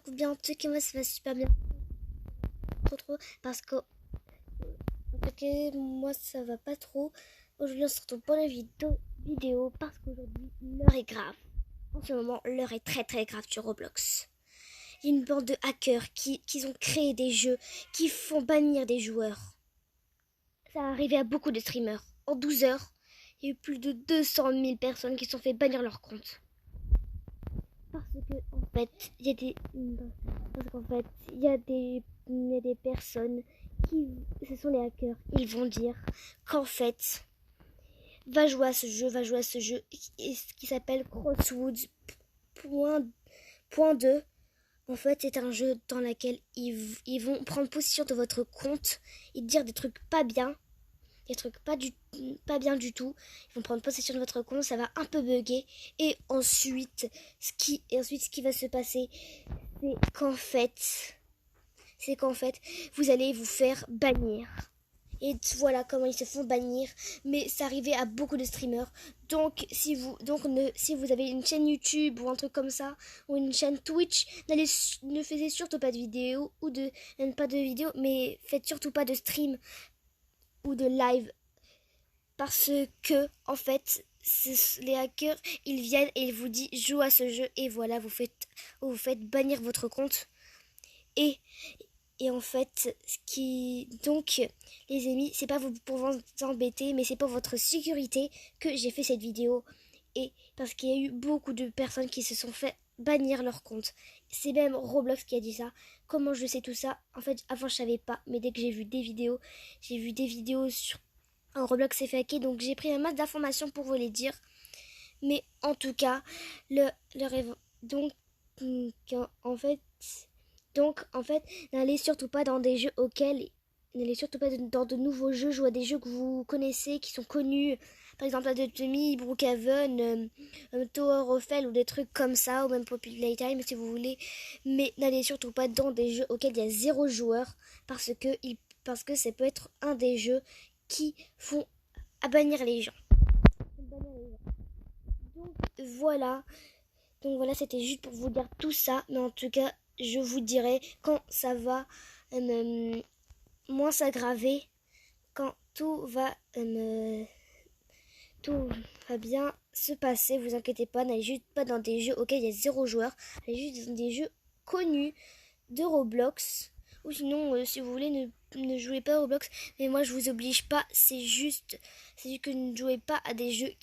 trop bien. En tout cas, moi, ça va super bien. Trop. Parce que, en tout cas, moi, ça va pas trop. Aujourd'hui, on se retrouve pour la vidéo parce qu'aujourd'hui, l'heure est grave. En ce moment, l'heure est très grave sur Roblox. Il y a une bande de hackers qui ont créé des jeux qui font bannir des joueurs. Ça a arrivé à beaucoup de streamers. En 12 heures, il y a eu plus de 200 000 personnes qui se sont fait bannir leur compte. Parce que, en fait, il y a des... Parce qu'en fait, il y a des personnes qui... Ce sont les hackers. Ils vont dire qu'en fait, va jouer à ce jeu qui s'appelle Crosswoods point 2. En fait, c'est un jeu dans lequel ils vont prendre possession de votre compte et dire des trucs pas bien. Des trucs pas bien du tout. Ils vont prendre possession de votre compte, ça va un peu bugger. Et ensuite, ce qui va se passer, c'est qu'en fait, vous allez vous faire bannir. Et voilà comment ils se font bannir. Mais ça arrivait à beaucoup de streamers. Donc, si vous avez une chaîne YouTube ou un truc comme ça, ou une chaîne Twitch, ne faites surtout pas de vidéos pas de vidéos, mais faites surtout pas de stream ou de live. Parce que, en fait, les hackers, ils viennent et ils vous disent joue à ce jeu et voilà, vous faites bannir votre compte. Et en fait, donc, les amis, c'est pas pour vous embêter, mais c'est pour votre sécurité que j'ai fait cette vidéo. Et parce qu'il y a eu beaucoup de personnes qui se sont fait bannir leur compte. C'est même Roblox qui a dit ça. Comment je sais tout ça? En fait, avant, je savais pas, mais dès que j'ai vu des vidéos sur un Roblox s'est fait hacker, donc j'ai pris un masse d'informations pour vous les dire. Mais en tout cas, donc, en fait, n'allez surtout pas dans des jeux n'allez surtout pas dans de nouveaux jeux, jouez à des jeux que vous connaissez, qui sont connus. Par exemple, Adotemi, Brookhaven, Tower of Hell ou des trucs comme ça, ou même Poppy Playtime si vous voulez. Mais n'allez surtout pas dans des jeux auxquels il y a 0 joueur, parce que ça peut être un des jeux qui font bannir les gens. Donc voilà, c'était juste pour vous dire tout ça, mais en tout cas, je vous dirai quand ça va moins s'aggraver, quand tout va bien se passer. Vous inquiétez pas, n'allez juste pas dans des jeux auxquels il y a 0 joueur, allez juste dans des jeux connus de Roblox. Ou sinon, si vous voulez, ne jouez pas à Roblox. Mais moi, je vous oblige pas. C'est juste que ne jouez pas à des jeux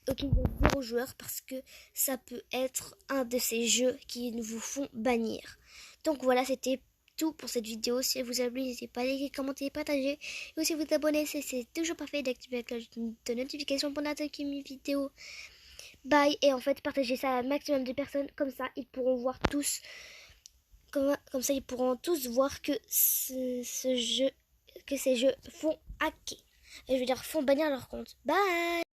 auxquels il y a 0 joueur. Parce que ça peut être un de ces jeux qui vous font bannir. Donc voilà, c'était tout pour cette vidéo. Si elle vous a plu, n'hésitez pas à liker, commenter, partager. Et aussi vous abonner si c'est toujours pas fait, d'activer la cloche de notification pour n'attaquer mes vidéos. Bye. Et en fait, partagez ça à un maximum de personnes. Comme ça, ils pourront voir tous. Comme ça, ils pourront tous voir que ces jeux font hacker. Et je veux dire, font bannir leur compte. Bye!